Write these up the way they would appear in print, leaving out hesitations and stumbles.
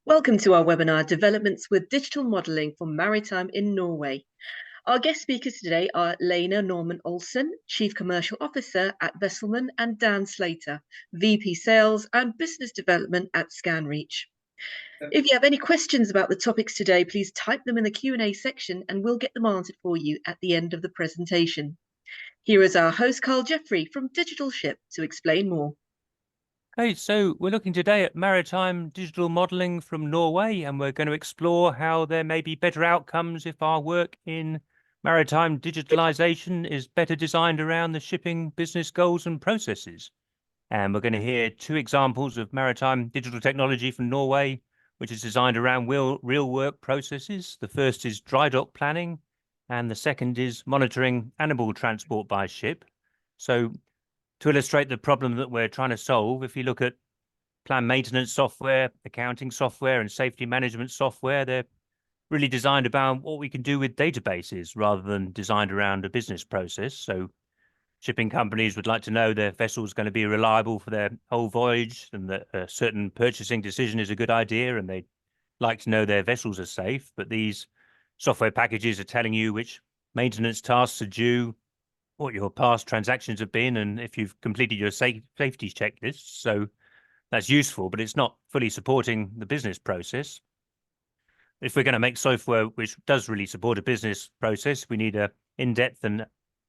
Welcome to our webinar, Developments with Digital Modelling for Maritime in Norway. Our guest speakers today are Lena Norman Olsen, Chief Commercial Officer at VesselMan, and Dan Slater, VP Sales and Business Development at ScanReach. If you have any questions about the topics today, please type them in the Q&A section and we'll get them answered for you at the end of the presentation. Here is our host, Carl Jeffrey from Digital Ship, to explain more. Okay, so we're looking today at maritime digital modelling from Norway, and we're going to explore how there may be better outcomes if our work in maritime digitalisation is better designed around the shipping business goals and processes. And we're going to hear two examples of maritime digital technology from Norway, which is designed around real work processes. The first is dry dock planning, and the second is monitoring animal transport by ship. So to illustrate the problem that we're trying to solve, if you look at plan maintenance software, accounting software, and safety management software, they're really designed about what we can do with databases rather than designed around a business process. So shipping companies would like to know their vessel's going to be reliable for their whole voyage, and that a certain purchasing decision is a good idea, and they'd like to know their vessels are safe. But these software packages are telling you which maintenance tasks are due, what your past transactions have been, and if you've completed your safety checklists. So that's useful, but it's not fully supporting the business process. If we're going to make software which does really support a business process, we need a in-depth and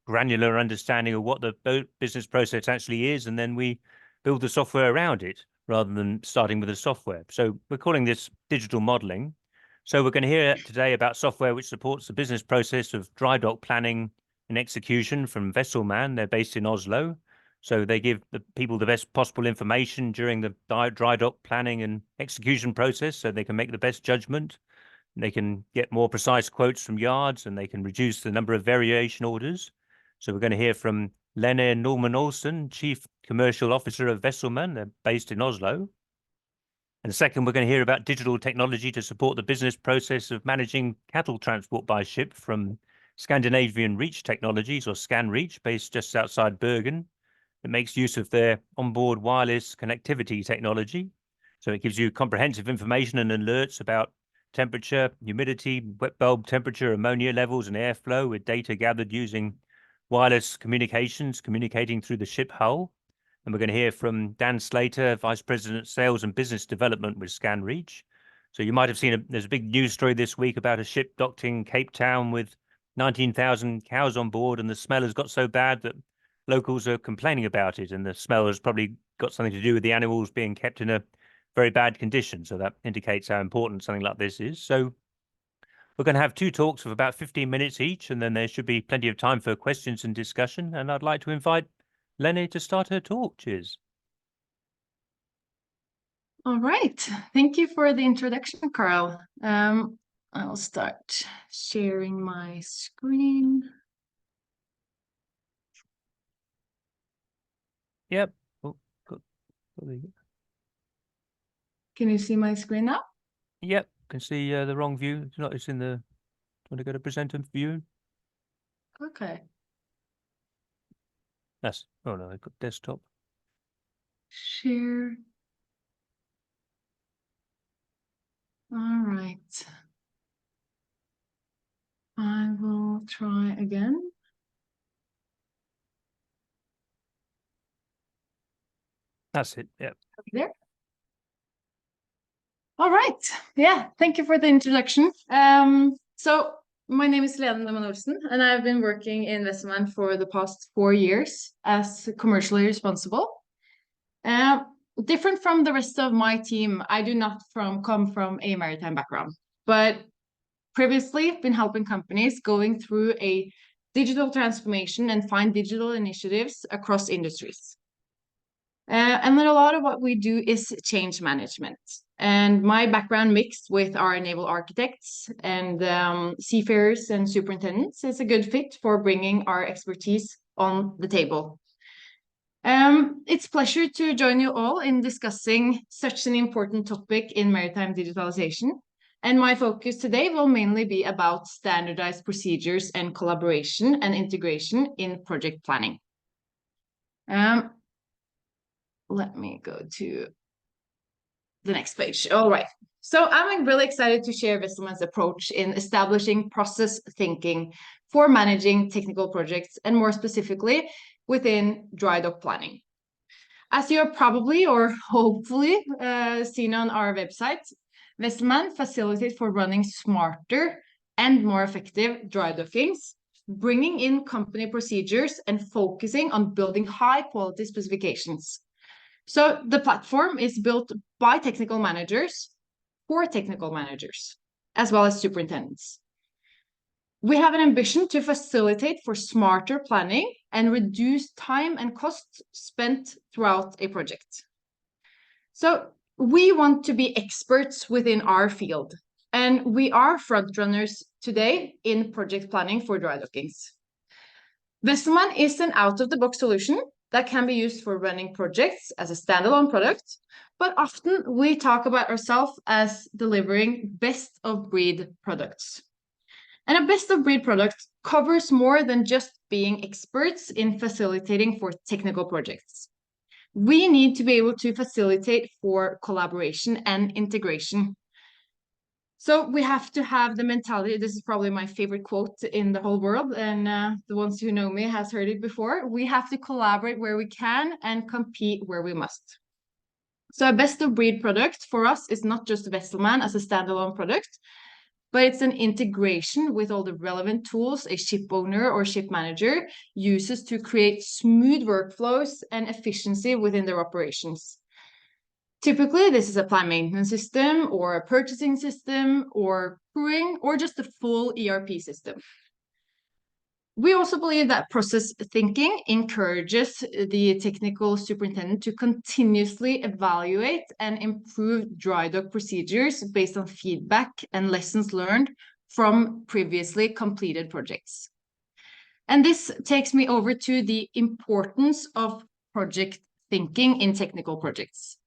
granular understanding of what the business process actually is, and then we build the software around it rather than starting with the software. So we're calling this digital modeling. So we're going to hear today about software which supports the business process of dry dock planning and execution from VesselMan. They're based in Oslo. So they give the people the best possible information during the dry dock planning and execution process so they can make the best judgment. They can get more precise quotes from yards, and they can reduce the number of variation orders. So we're going to hear from Lene Norman Olsen, Chief Commercial Officer of VesselMan. They're based in Oslo. And second, we're going to hear about digital technology to support the business process of managing cattle transport by ship from Scandinavian Reach Technologies, or ScanReach, based just outside Bergen. It makes use of their onboard wireless connectivity technology. So it gives you comprehensive information and alerts about temperature, humidity, wet bulb temperature, ammonia levels, and airflow, with data gathered using wireless communications, communicating through the ship hull. And we're going to hear from Dan Slater, Vice President, Sales and Business Development with ScanReach. So you might have seen there's a big news story this week about a ship docked in Cape Town with 19,000 cows on board, and the smell has got so bad that locals are complaining about it, and the smell has probably got something to do with the animals being kept in a very bad condition. So that indicates how important something like this is. So we're going to have two talks of about 15 minutes each, and then there should be plenty of time for questions and discussion. And I'd like to invite Lene to start her talk. Cheers. All right. Thank you for the introduction, Carl. I'll start sharing my screen. Yep. Oh, Can you see my screen now? Yep. Can see the wrong view. It's not. It's in the. Want to go to presenter view? Okay. That's. Oh no, I've got desktop. Share. All right. I will try again. That's it. Yep. There. All right. Yeah. Thank you for the introduction. So my name is Lene Norman Olsen, and I've been working in VesselMan for the past 4 years as commercially responsible. Different from the rest of my team, I do not come from a maritime background, but previously been helping companies going through a digital transformation and find digital initiatives across industries. And then a lot of what we do is change management. And my background mixed with our naval architects and seafarers and superintendents is a good fit for bringing our expertise on the table. It's a pleasure to join you all in discussing such an important topic in maritime digitalization. And my focus today will mainly be about standardized procedures and collaboration and integration in project planning. Let me go to the next page. All right. So I'm really excited to share VesselMan's approach in establishing process thinking for managing technical projects, and more specifically within dry dock planning. As you have probably or hopefully seen on our website, VesselMan facilitates for running smarter and more effective dry dockings, bringing in company procedures and focusing on building high quality specifications. So the platform is built by technical managers for technical managers, as well as superintendents. We have an ambition to facilitate for smarter planning and reduce time and costs spent throughout a project. So we want to be experts within our field, and we are front runners today in project planning for dry dockings. VesselMan is an out-of-the-box solution that can be used for running projects as a standalone product, but often we talk about ourselves as delivering best-of-breed products. And a best-of-breed product covers more than just being experts in facilitating for technical projects. We need to be able to facilitate for collaboration and integration. So we have to have the mentality, this is probably my favorite quote in the whole world, and the ones who know me has heard it before. We have to collaborate where we can and compete where we must. So a best-of-breed product for us is not just VesselMan as a standalone product, but it's an integration with all the relevant tools a ship owner or ship manager uses to create smooth workflows and efficiency within their operations. Typically, this is a plant maintenance system or a purchasing system or crewing or just a full ERP system. We also believe that process thinking encourages the technical superintendent to continuously evaluate and improve dry dock procedures based on feedback and lessons learned from previously completed projects. And this takes me over to the importance of project thinking in technical projects.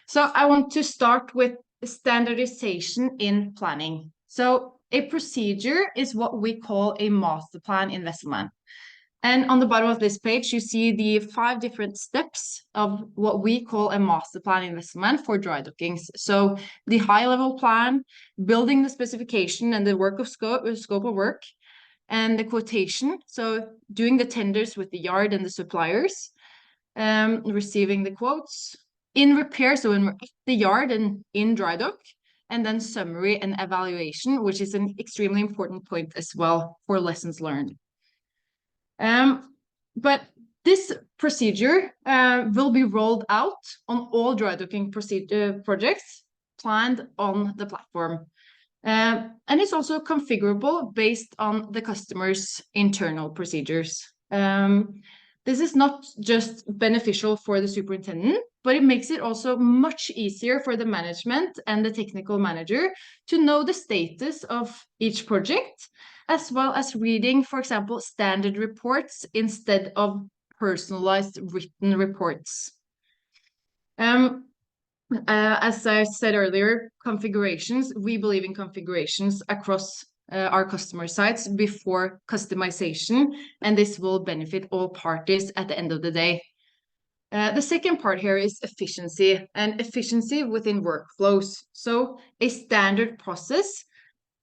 So I want to start with standardization in planning. So a procedure is what we call a master plan in VesselMan. And on the bottom of this page, you see the 5 different steps of what we call a master plan in VesselMan for dry dockings. So the high-level plan, building the specification and the scope of work, and the quotation. So doing the tenders with the yard and the suppliers, receiving the quotes, in repair, so when we're at the yard and in dry dock, and then summary and evaluation, which is an extremely important point as well for lessons learned. But this procedure will be rolled out on all dry docking projects planned on the platform. And it's also configurable based on the customer's internal procedures. This is not just beneficial for the superintendent, but it makes it also much easier for the management and the technical manager to know the status of each project, as well as reading, for example, standard reports instead of personalized written reports. As I said earlier, configurations, we believe in configurations across our customer sites before customization, and this will benefit all parties at the end of the day. The second part here is efficiency, and efficiency within workflows. So a standard process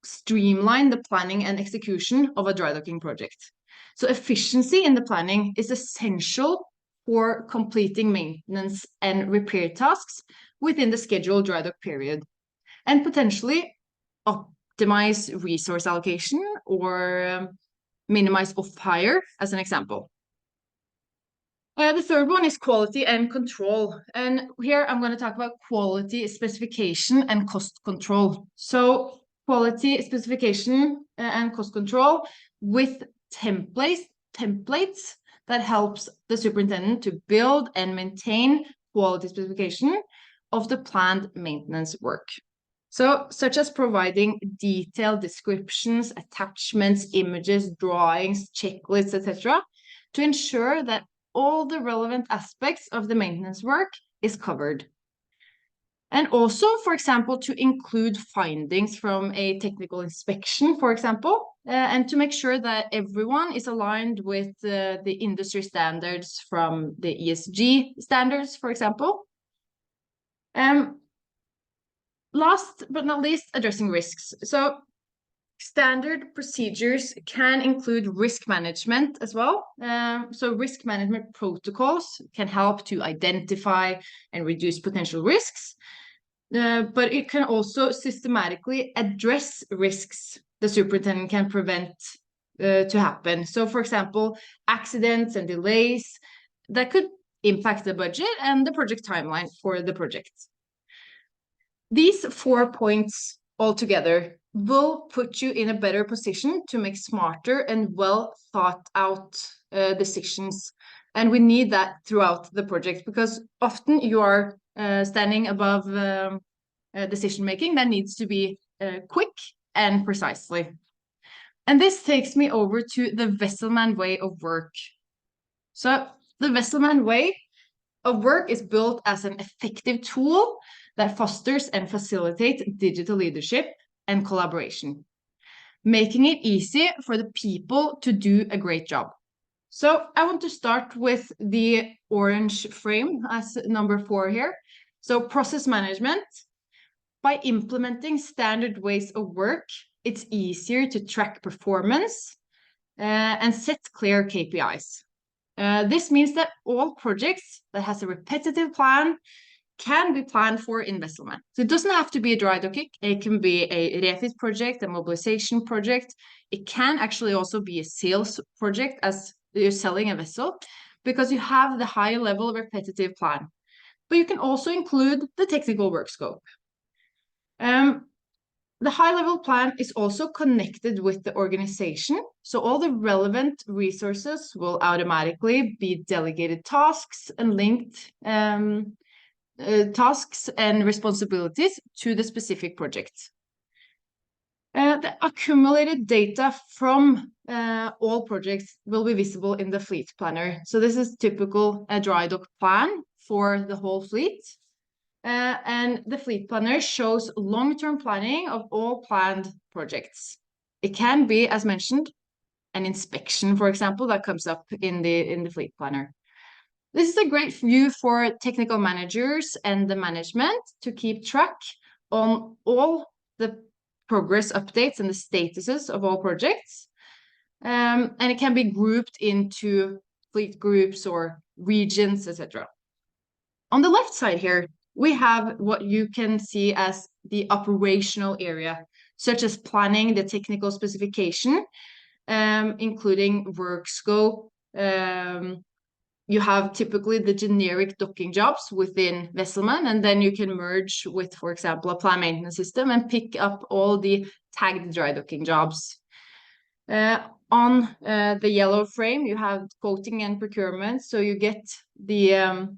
streamline the planning and execution of a dry docking project. So efficiency in the planning is essential for completing maintenance and repair tasks within the scheduled dry dock period, and potentially optimize resource allocation or minimize off-hire as an example. The third one is quality and control. And here I'm going to talk about quality specification and cost control. So quality specification and cost control with templates that helps the superintendent to build and maintain quality specification of the planned maintenance work. So, such as providing detailed descriptions, attachments, images, drawings, checklists, etc., to ensure that all the relevant aspects of the maintenance work is covered. And also, for example, to include findings from a technical inspection, for example, and to make sure that everyone is aligned with the industry standards from the ESG standards, for example. last but not least, addressing risks. So standard procedures can include risk management as well. So risk management protocols can help to identify and reduce potential risks, but it can also systematically address risks the superintendent can prevent to happen. So for example, accidents and delays that could impact the budget and the project timeline for the project. These 4 points altogether will put you in a better position to make smarter and well thought out decisions. And we need that throughout the project, because often you are standing above decision making that needs to be quick and precisely. And this takes me over to the VesselMan way of work. So the VesselMan way of work is built as an effective tool that fosters and facilitates digital leadership and collaboration, making it easy for the people to do a great job. So I want to start with the orange frame as number 4 here. So process management. By implementing standard ways of work, it's easier to track performance and set clear KPIs. This means that all projects that has a repetitive plan can be planned for in VesselMan. So it doesn't have to be a dry docking. It can be a refit project, a mobilization project. It can actually also be a sales project as you're selling a vessel, because you have the high level repetitive plan. But you can also include the technical work scope. The high-level plan is also connected with the organization, so all the relevant resources will automatically be delegated tasks and linked tasks and responsibilities to the specific project. The accumulated data from all projects will be visible in the fleet planner. So this is typical a dry dock plan for the whole fleet. And the fleet planner shows long-term planning of all planned projects. It can be, as mentioned, an inspection, for example, that comes up in the fleet planner. This is a great view for technical managers and the management to keep track on all the progress updates and the statuses of all projects. And it can be grouped into fleet groups or regions, etc. On the left side here, we have what you can see as the operational area, such as planning the technical specification, including work scope. You have typically the generic docking jobs within VesselMan, and then you can merge with, for example, a plan maintenance system and pick up all the tagged dry docking jobs. On the yellow frame, you have quoting and procurement, so you get the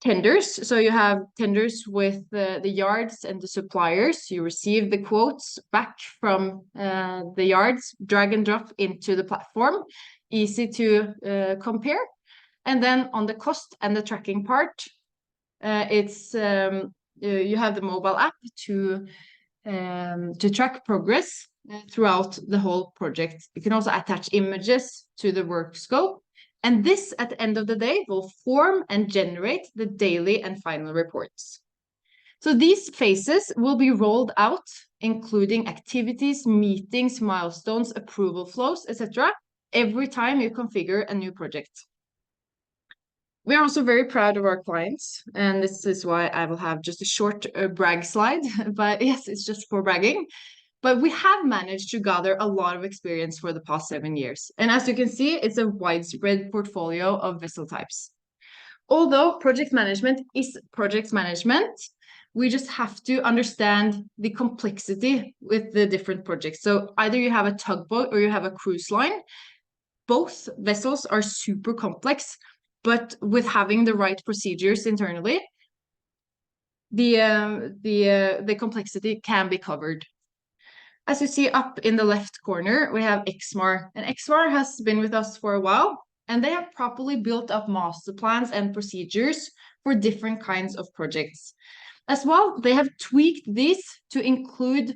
tenders. So you have tenders with the yards and the suppliers. You receive the quotes back from the yards, drag and drop into the platform, easy to compare. And then on the cost and the tracking part, it's you have the mobile app to track progress throughout the whole project. You can also attach images to the work scope. And this, at the end of the day, will form and generate the daily and final reports. So these phases will be rolled out, including activities, meetings, milestones, approval flows, etc., every time you configure a new project. We are also very proud of our clients, and this is why I will have just a short brag slide, but yes, it's just for bragging. But we have managed to gather a lot of experience for the past 7 years. And as you can see, it's a widespread portfolio of vessel types. Although project management is project management, we just have to understand the complexity with the different projects. So either you have a tugboat or you have a cruise line. Both vessels are super complex, but with having the right procedures internally, the complexity can be covered. As you see up in the left corner, we have Exmar, and Exmar has been with us for a while, and they have properly built up master plans and procedures for different kinds of projects. As well, they have tweaked these to include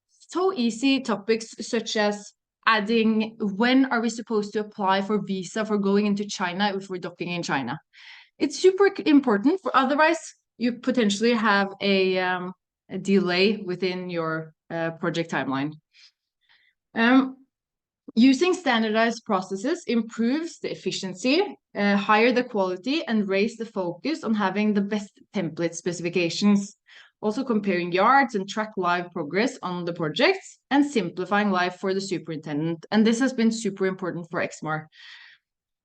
so easy topics such as adding when are we supposed to apply for visa for going into China if we're docking in China. It's super important, for otherwise you potentially have a delay within your project timeline. Using standardized processes improves the efficiency, higher the quality, and raise the focus on having the best template specifications. Also comparing yards and track live progress on the projects and simplifying life for the superintendent. And this has been super important for Exmar.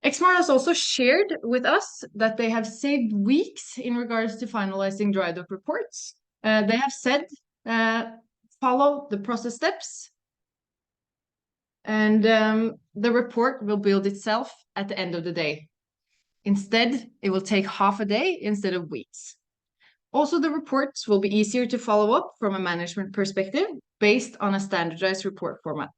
Exmar has also shared with us that they have saved weeks in regards to finalizing dry dock reports. They have said, follow the process steps, and the report will build itself at the end of the day. Instead, it will take half a day instead of weeks. Also, the reports will be easier to follow up from a management perspective based on a standardized report format.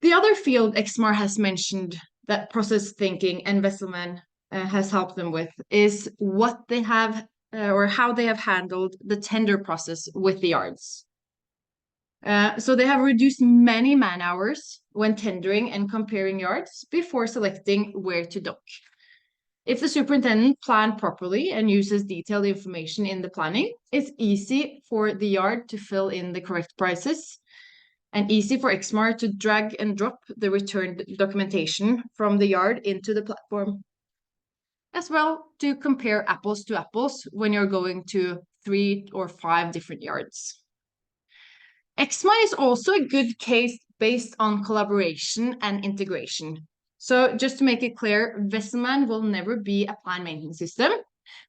The other field Exmar has mentioned that process thinking and VesselMan has helped them with is what they have or how they have handled the tender process with the yards. So they have reduced many man hours when tendering and comparing yards before selecting where to dock. If the superintendent planned properly and uses detailed information in the planning, it's easy for the yard to fill in the correct prices and easy for Exmar to drag and drop the returned documentation from the yard into the platform. As well, to compare apples to apples when you're going to 3 or 5 different yards. Exmar is also a good case based on collaboration and integration. So just to make it clear, VesselMan will never be a plan maintenance system.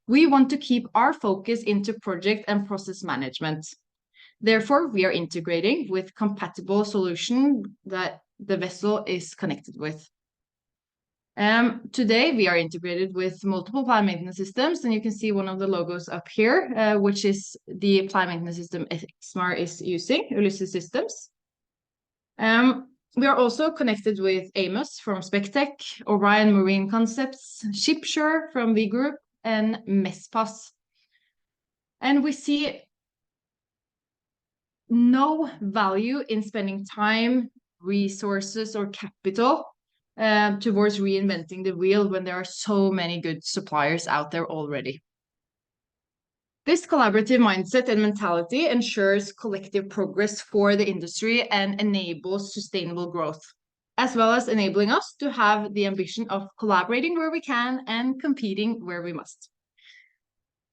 We want to keep our focus into project and process management. Therefore, we are integrating with compatible solution that the vessel is connected with. Today, we are integrated with multiple plan maintenance systems, and you can see one of the logos up here, which is the plan maintenance system Exmar is using, Ulysses Systems. We are also connected with Amos from Spectech, Orion Marine Concepts, Shipshare from V Group, and Mespass. And we see no value in spending time, resources, or capital towards reinventing the wheel when there are so many good suppliers out there already. This collaborative mindset and mentality ensures collective progress for the industry and enables sustainable growth, as well as enabling us to have the ambition of collaborating where we can and competing where we must.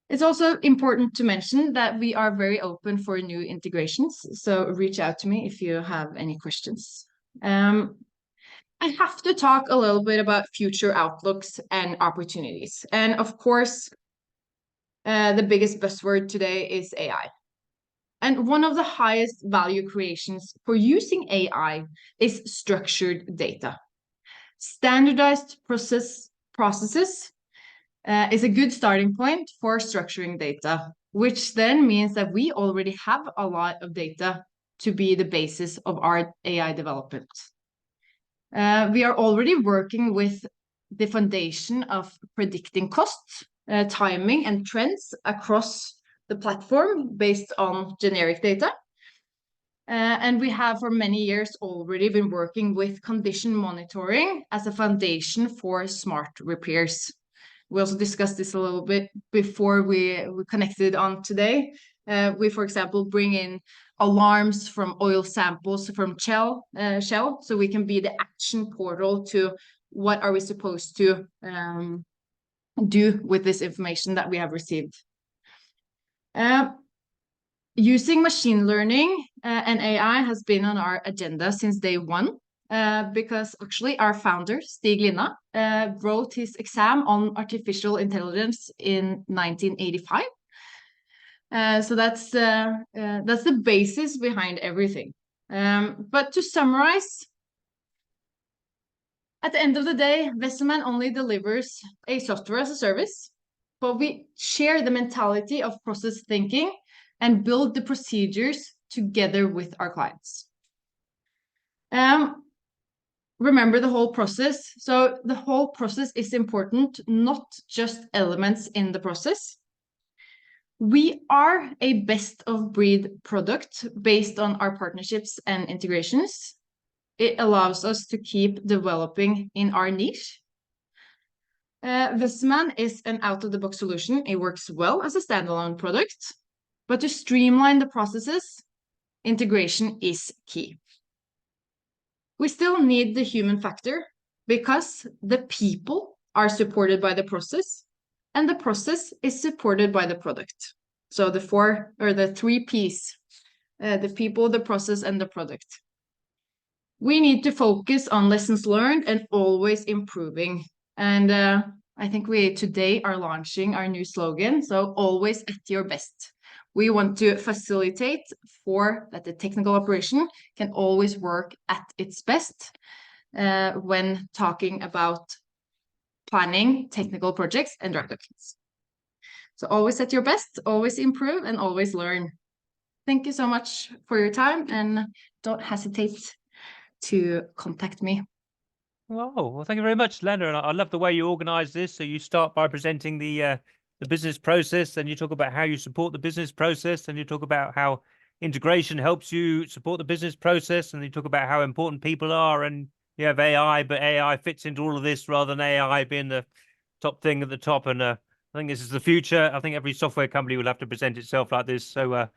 It's also important to mention that we are very open for new integrations, so reach out to me if you have any questions. I have to talk a little bit about future outlooks and opportunities. And of course, the biggest buzzword today is AI. And one of the highest value creations for using AI is structured data. Standardized processes is a good starting point for structuring data, which then means that we already have a lot of data to be the basis of our AI development. We are already working with the foundation of predicting costs, timing, and trends across the platform based on generic data. And we have for many years already been working with condition monitoring as a foundation for smart repairs. We also discussed this a little bit before we connected on today. We, for example, bring in alarms from oil samples from Shell, so we can be the action portal to what are we supposed to do with this information that we have received. Using machine learning and AI has been on our agenda since day one, because actually our founder, Stig Linna, wrote his exam on artificial intelligence in 1985. So that's the basis behind everything. But to summarize, at the end of the day, VesselMan only delivers a software as a service, but we share the mentality of process thinking and build the procedures together with our clients. Remember the whole process. So the whole process is important, not just elements in the process. We are a best of breed product based on our partnerships and integrations. It allows us to keep developing in our niche. VesselMan is an out-of-the-box solution. It works well as a standalone product, but to streamline the processes, integration is key. We still need the human factor because the people are supported by the process and the process is supported by the product. So the three P's, the people, the process, and the product. We need to focus on lessons learned and always improving. And I think we today are launching our new slogan, so always at your best. We want to facilitate for that the technical operation can always work at its best when talking about planning technical projects and draft documents. So always at your best, always improve, and always learn. Thank you so much for your time, and don't hesitate to contact me. Oh, well, thank you very much, Lena. And I love the way you organize this. So you start by presenting the business process, then you talk about how you support the business process, and you talk about how integration helps you support the business process, and you talk about how important people are, and you have AI, but AI fits into all of this rather than AI being the top thing at the top. And I think this is the future. I think every software company will have to present itself like this. So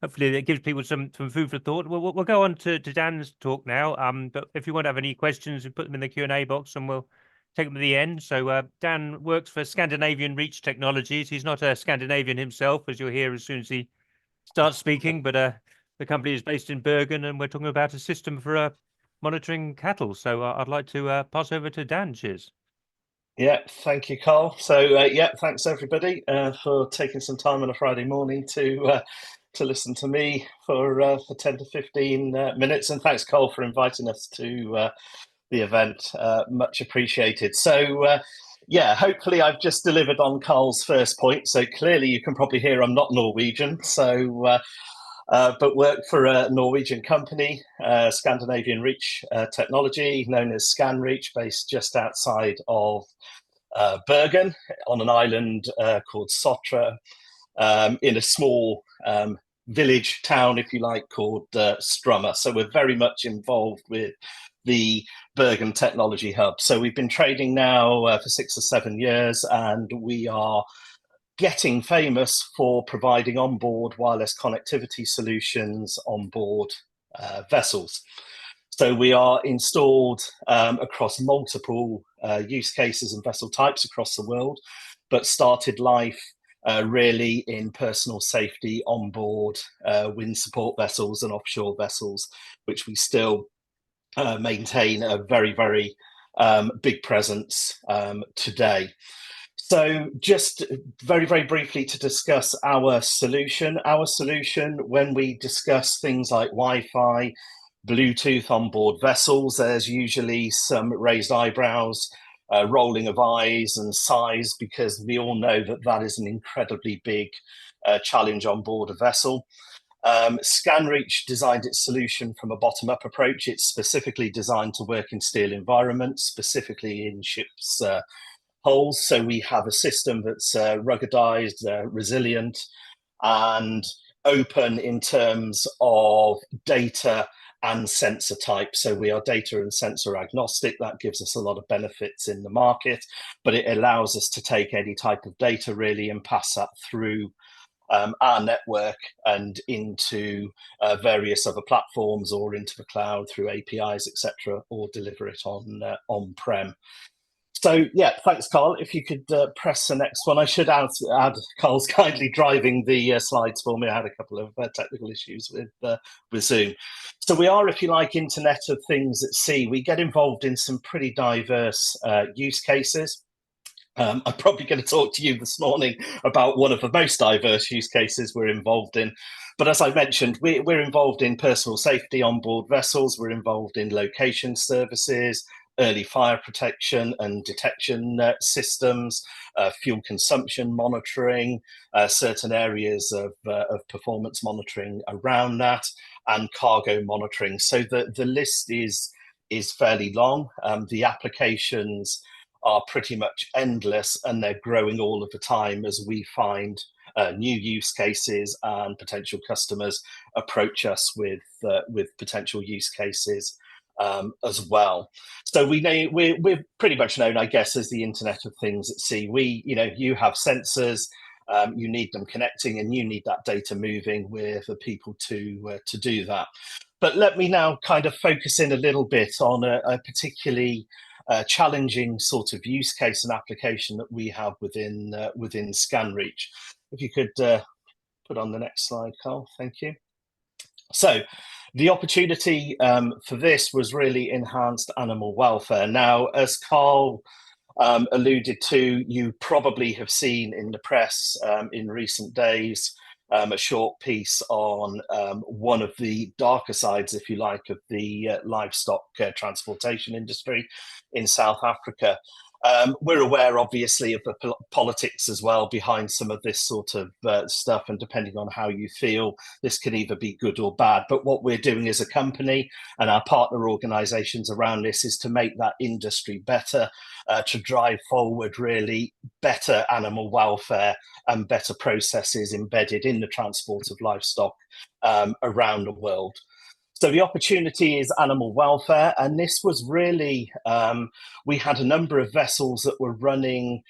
hopefully it gives people some food for thought. We'll go on to Dan's talk now. But if you want to have any questions, you put them in the Q&A box and we'll take them at the end. So Dan works for Scandinavian Reach Technologies. He's not a Scandinavian himself, as you'll hear as soon as he starts speaking, but the company is based in Bergen, and we're talking about a system for monitoring cattle. So I'd like to pass over to Dan. Cheers. Yeah, thank you, Carl. So yeah, thanks everybody for taking some time on a Friday morning to listen to me for 10 to 15 minutes, and thanks, Carl, for inviting us to the event. Much appreciated. So yeah, hopefully I've just delivered on Carl's first point. So clearly you can probably hear I'm not Norwegian. So but work for a Norwegian company, Scandinavian Reach Technology, known as ScanReach, based just outside of Bergen on an island called Sotra, in a small village town, if you like, called Strummer. So we're very much involved with the Bergen Technology Hub. So we've been trading now for 6 or 7 years, and we are getting famous for providing onboard wireless connectivity solutions on board vessels. So we are installed across multiple use cases and vessel types across the world, but started life really in personal safety onboard wind support vessels and offshore vessels, which we still maintain a very, very big presence today. So just very, very briefly to discuss our solution. Our solution, when we discuss things like Wi-Fi, Bluetooth on board vessels, there's usually some raised eyebrows, rolling of eyes and sighs, because we all know that that is an incredibly big challenge on board a vessel. ScanReach designed its solution from a bottom-up approach. It's specifically designed to work in steel environments, specifically in ships' hulls. So we have a system that's ruggedized, resilient, and open in terms of data and sensor type. So we are data and sensor agnostic. That gives us a lot of benefits in the market, but it allows us to take any type of data really and pass that through our network and into various other platforms or into the cloud through APIs, etc., or deliver it on-prem. So yeah, thanks, Carl. If you could press the next one. I should add Carl's kindly driving the slides for me. I had a couple of technical issues with Zoom. So we are, if you like, Internet of Things at sea. We get involved in some pretty diverse use cases. I'm probably going to talk to you this morning about one of the most diverse use cases we're involved in. But as I mentioned, we're involved in personal safety on board vessels. We're involved in location services, early fire protection and detection systems, fuel consumption monitoring, certain areas of performance monitoring around that, and cargo monitoring. So the list is fairly long. The applications are pretty much endless, and they're growing all of the time as we find new use cases and potential customers approach us with potential use cases as well. So we're pretty much known, I guess, as the Internet of Things at sea. You have sensors, you need them connecting, and you need that data moving with the people to do that. But let me now kind of focus in a little bit on a particularly challenging sort of use case and application that we have within ScanReach. If you could put on the next slide, Carl, thank you. So the opportunity for this was really enhanced animal welfare. Now, as Carl alluded to, you probably have seen in the press in recent days a short piece on one of the darker sides, if you like, of the livestock transportation industry in South Africa. We're aware, obviously, of the politics as well behind some of this sort of stuff, and depending on how you feel, this can either be good or bad. But what we're doing as a company and our partner organisations around this is to make that industry better, to drive forward really better animal welfare and better processes embedded in the transport of livestock around the world. So the opportunity is animal welfare, and this was really, we had a number of vessels that were running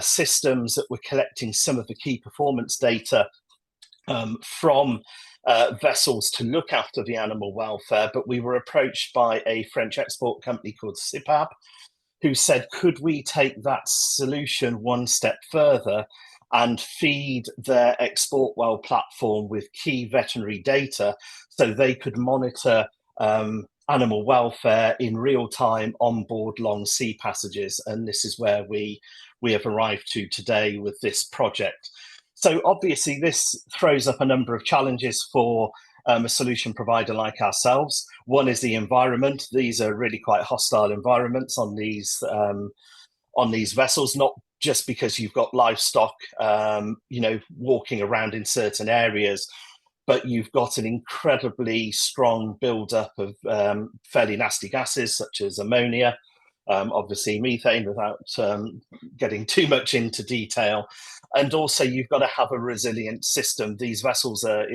systems that were collecting some of the key performance data from vessels to look after the animal welfare, but we were approached by a French export company called CIPAB, who said, could we take that solution one step further and feed their export well platform with key veterinary data so they could monitor animal welfare in real time on board long sea passages. And this is where we have arrived to today with this project. So obviously this throws up a number of challenges for a solution provider like ourselves. One is the environment. These are really quite hostile environments on these vessels, not just because you've got livestock, walking around in certain areas, but you've got an incredibly strong buildup of fairly nasty gases such as ammonia, obviously methane, without getting too much into detail. And also you've got to have a resilient system. These vessels are,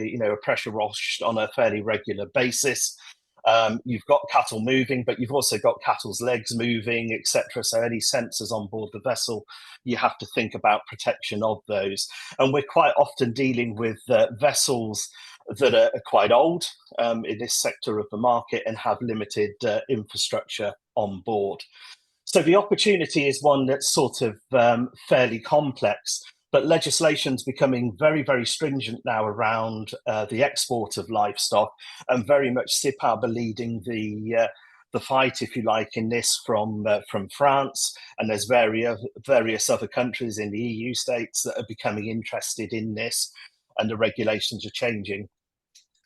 pressure washed on a fairly regular basis. You've got cattle moving, but you've also got cattle's legs moving, etc. So any sensors on board the vessel, you have to think about protection of those. And we're quite often dealing with vessels that are quite old in this sector of the market and have limited infrastructure on board. So the opportunity is one that's sort of fairly complex, but legislation's becoming very, very stringent now around the export of livestock, and very much CIPAB are leading the fight, if you like, in this from France, and there's various other countries in the EU states that are becoming interested in this, and the regulations are changing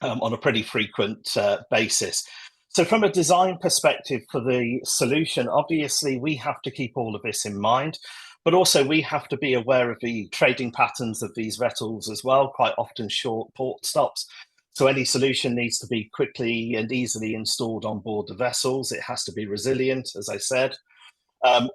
on a pretty frequent basis. So from a design perspective for the solution, obviously we have to keep all of this in mind, but also we have to be aware of the trading patterns of these vessels as well, quite often short port stops. So any solution needs to be quickly and easily installed on board the vessels. It has to be resilient, as I said.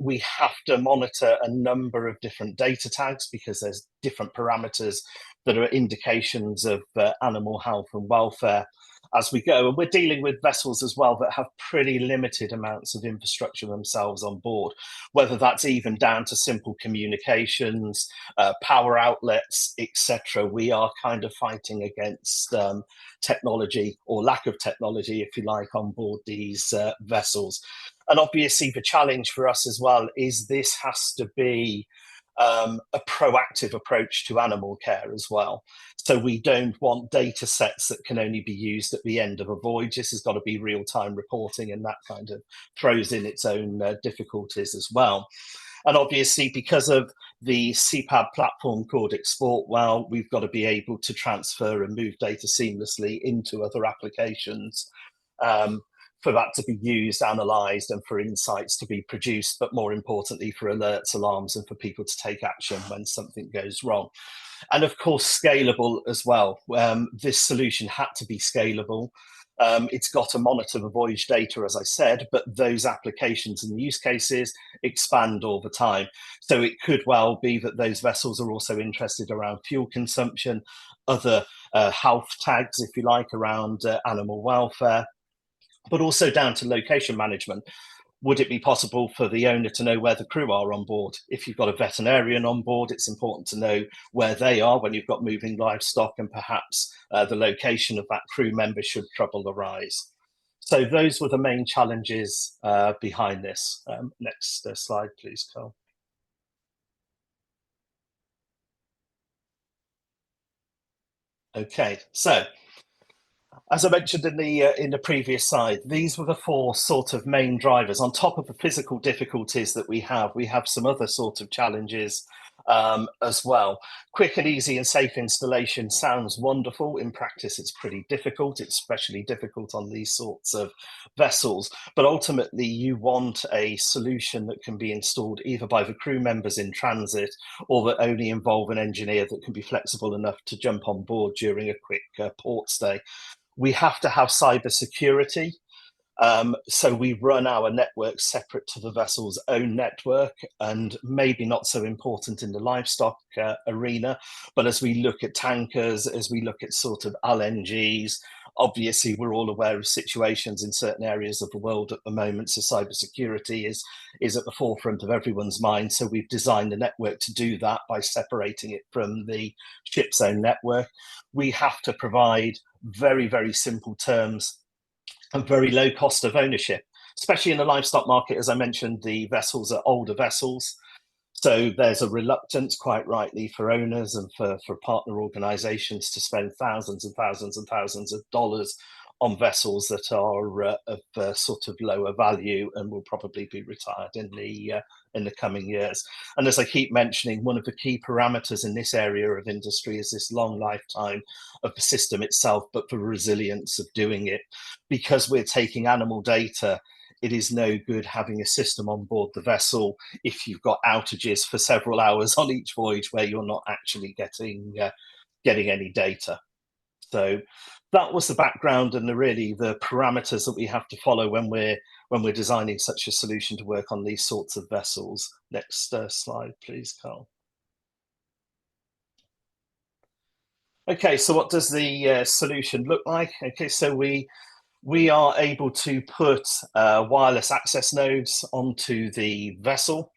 We have to monitor a number of different data tags because there's different parameters that are indications of animal health and welfare as we go. And we're dealing with vessels as well that have pretty limited amounts of infrastructure themselves on board, whether that's even down to simple communications, power outlets, etc. We are kind of fighting against technology, or lack of technology, if you like, on board these vessels. And obviously the challenge for us as well is this has to be a proactive approach to animal care as well. So we don't want data sets that can only be used at the end of a voyage. This has got to be real-time reporting, and that kind of throws in its own difficulties as well. And obviously, because of the CPAB platform called Export Well, we've got to be able to transfer and move data seamlessly into other applications for that to be used, analysed, and for insights to be produced, but more importantly, for alerts, alarms, and for people to take action when something goes wrong. And of course, scalable as well. This solution had to be scalable. It's got to monitor the voyage data, as I said, but those applications and use cases expand all the time. So it could well be that those vessels are also interested around fuel consumption, other health tags, if you like, around animal welfare. but also down to location management. Would it be possible for the owner to know where the crew are on board? If you've got a veterinarian on board, it's important to know where they are when you've got moving livestock, and perhaps the location of that crew member should trouble arise. So those were the main challenges behind this. Next slide, please, Carl. Okay, so as I mentioned in the previous slide, these were the four sort of main drivers. On top of the physical difficulties that we have some other sort of challenges as well. Quick and easy and safe installation sounds wonderful. In practice, it's pretty difficult. It's especially difficult on these sorts of vessels. But ultimately, you want a solution that can be installed either by the crew members in transit, or that only involve an engineer that can be flexible enough to jump on board during a quick port stay. We have to have cyber security. So we run our network separate to the vessel's own network, and maybe not so important in the livestock arena, but as we look at tankers, as we look at sort of LNGs, obviously we're all aware of situations in certain areas of the world at the moment, so cybersecurity is at the forefront of everyone's mind. So we've designed the network to do that by separating it from the ship's own network. We have to provide very, very simple terms and very low cost of ownership, especially in the livestock market. As I mentioned, the vessels are older vessels. So there's a reluctance, quite rightly, for owners and for partner organizations to spend thousands and thousands and thousands of dollars on vessels that are of sort of lower value and will probably be retired in the coming years. And as I keep mentioning, one of the key parameters in this area of industry is this long lifetime of the system itself, but the resilience of doing it. Because we're taking animal data, it is no good having a system on board the vessel if you've got outages for several hours on each voyage where you're not actually getting any data. So that was the background and the parameters that we have to follow when we're designing such a solution to work on these sorts of vessels. Next slide, please, Carl. Okay, so what does the solution look like? Okay, so we are able to put wireless access nodes onto the vessel.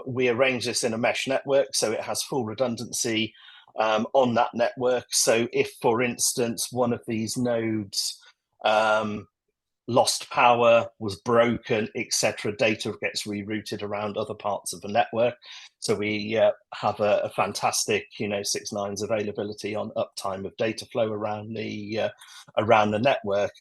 We arrange this in a mesh network, so it has full redundancy on that network. So if, for instance, one of these nodes lost power, was broken, etc., data gets rerouted around other parts of the network. So we have a fantastic, 6 nines availability on uptime of data flow around the network.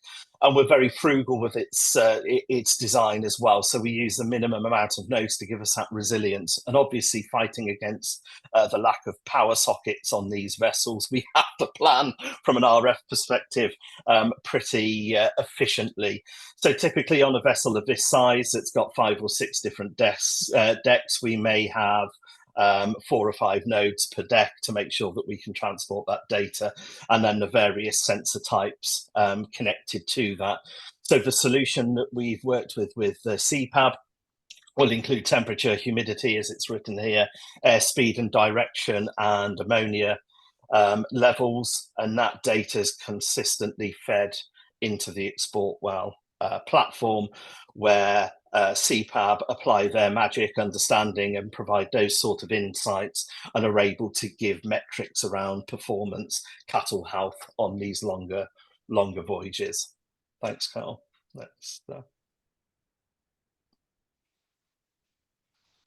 And we're very frugal with its design as well. So we use the minimum amount of nodes to give us that resilience. And obviously, fighting against the lack of power sockets on these vessels, we have to plan from an RF perspective pretty efficiently. So typically on a vessel of this size, it's got 5 or 6 different decks. We may have 4 or 5 nodes per deck to make sure that we can transport that data, and then the various sensor types connected to that. So the solution that we've worked with the CPAB will include temperature, humidity, as it's written here, airspeed and direction, and ammonia levels, and that data is consistently fed into the export well platform, where CPAB apply their magic understanding and provide those sort of insights, and are able to give metrics around performance, cattle health on these longer voyages. Thanks, Carl.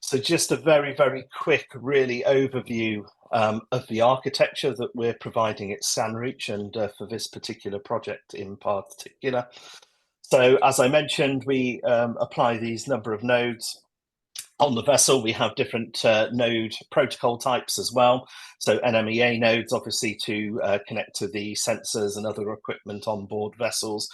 So just a very, very quick, really overview of the architecture that we're providing at SANReach, and for this particular project in particular. So as I mentioned, we apply these number of nodes on the vessel. We have different node protocol types as well. So NMEA nodes, obviously, to connect to the sensors and other equipment on board vessels.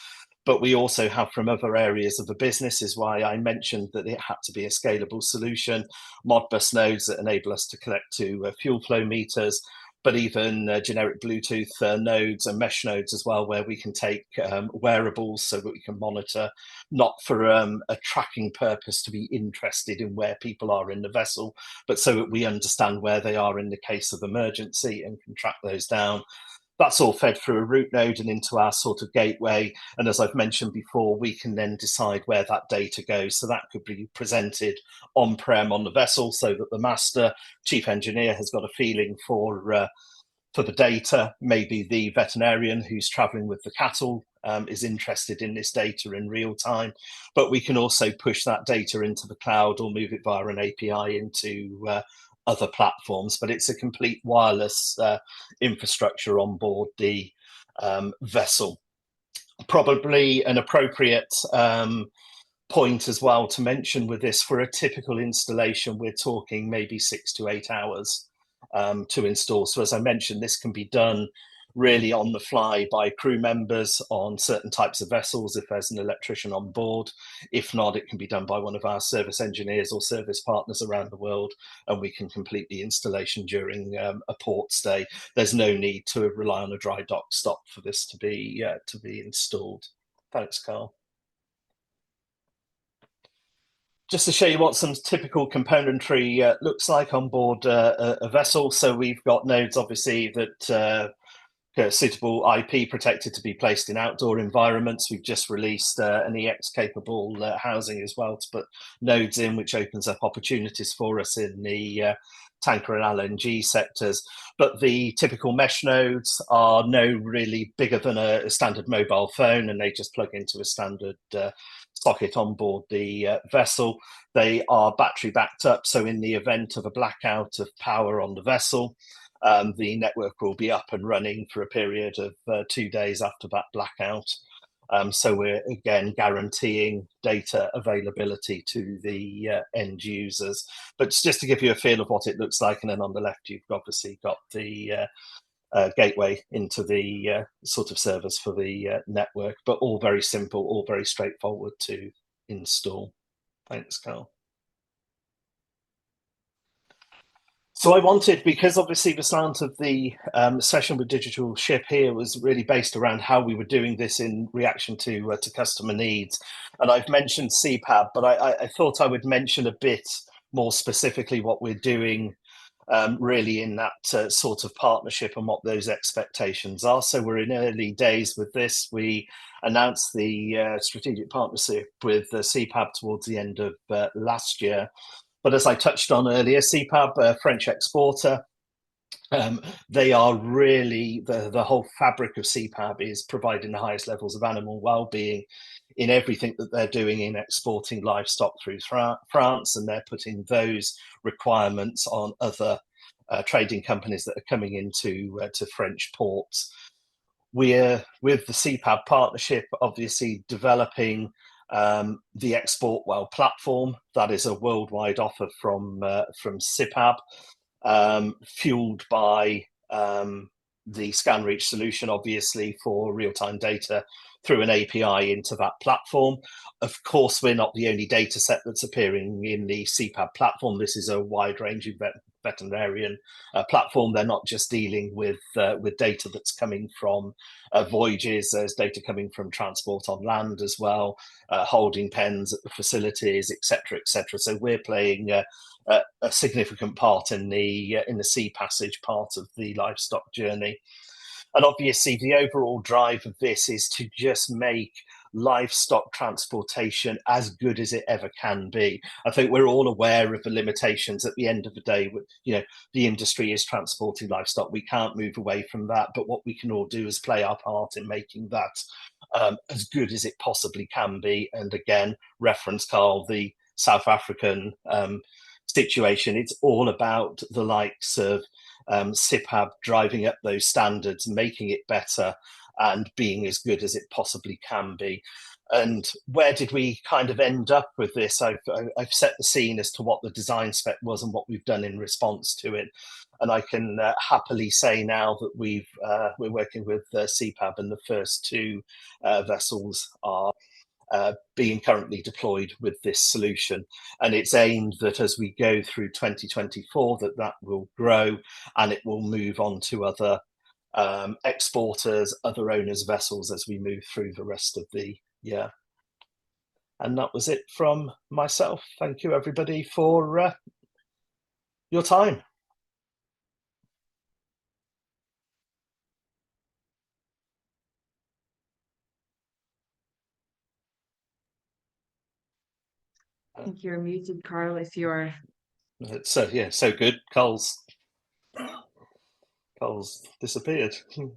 But we also have from other areas of the business, is why I mentioned that it had to be a scalable solution. Modbus nodes that enable us to connect to fuel flow meters, but even generic Bluetooth nodes and mesh nodes as well, where we can take wearables so that we can monitor, not for a tracking purpose to be interested in where people are in the vessel, but so that we understand where they are in the case of emergency and can track those down. That's all fed through a root node and into our sort of gateway. And as I've mentioned before, we can then decide where that data goes. So that could be presented on-prem on the vessel so that the master chief engineer has got a feeling for the data. Maybe the veterinarian who's traveling with the cattle is interested in this data in real time. But we can also push that data into the cloud or move it via an API into other platforms, but it's a complete wireless infrastructure on board the vessel. Probably an appropriate point as well to mention with this, for a typical installation, we're talking maybe 6 to 8 hours to install. So as I mentioned, this can be done really on the fly by crew members on certain types of vessels if there's an electrician on board. If not, it can be done by one of our service engineers or service partners around the world, and we can complete the installation during a port stay. There's no need to rely on a dry dock stop for this to be installed. Thanks, Carl. Just to show you what some typical componentry looks like on board a vessel. So we've got nodes, obviously, that suitable IP protected to be placed in outdoor environments. We've just released an EX capable housing as well to put nodes in, which opens up opportunities for us in the tanker and LNG sectors. But the typical mesh nodes are no really bigger than a standard mobile phone, and they just plug into a standard socket on board the vessel. They are battery backed up, so in the event of a blackout of power on the vessel, the network will be up and running for a period of 2 days after that blackout. So we're again guaranteeing data availability to the end users. But just to give you a feel of what it looks like, and then on the left you've obviously got the gateway into the sort of servers for the network, but all very simple, all very straightforward to install. Thanks, Carl. So I wanted, because obviously the slant of the session with Digital Ship here was really based around how we were doing this in reaction to customer needs. And I've mentioned CPAB, but I thought I would mention a bit more specifically what we're doing really in that sort of partnership and what those expectations are. So we're in early days with this. We announced the strategic partnership with CPAB towards the end of last year. But as I touched on earlier, CPAB, a French exporter, they are really, the whole fabric of CPAB is providing the highest levels of animal well-being in everything that they're doing in exporting livestock through France, and they're putting those requirements on other trading companies that are coming into to French ports. We're, with the CPAB partnership, obviously developing the Export Well platform. That is a worldwide offer from CPAB, fueled by the ScanReach solution, obviously, for real-time data through an API into that platform. Of course, we're not the only data set that's appearing in the CPAB platform. This is a wide-ranging veterinarian platform. They're not just dealing with data that's coming from voyages. There's data coming from transport on land as well, holding pens at the facilities, etc., etc. So we're playing a significant part in the sea passage part of the livestock journey. And obviously, the overall drive of this is to just make livestock transportation as good as it ever can be. I think we're all aware of the limitations at the end of the day. You know, the industry is transporting livestock. We can't move away from that. But what we can all do is play our part in making that as good as it possibly can be. And again, reference, Carl, the South African situation. It's all about the likes of CPAB driving up those standards, making it better, and being as good as it possibly can be. And where did we kind of end up with this? I've set the scene as to what the design spec was and what we've done in response to it. And I can happily say now that we're working with CPAB, and the first 2 vessels are being currently deployed with this solution. And it's aimed that as we go through 2024, that will grow and it will move on to other exporters, other owners' vessels as we move through the rest of the year. And that was it from myself. Thank you, everybody, for your time. I think you're muted, Carl, if you're... So yeah, so good. Carl's disappeared. Okay,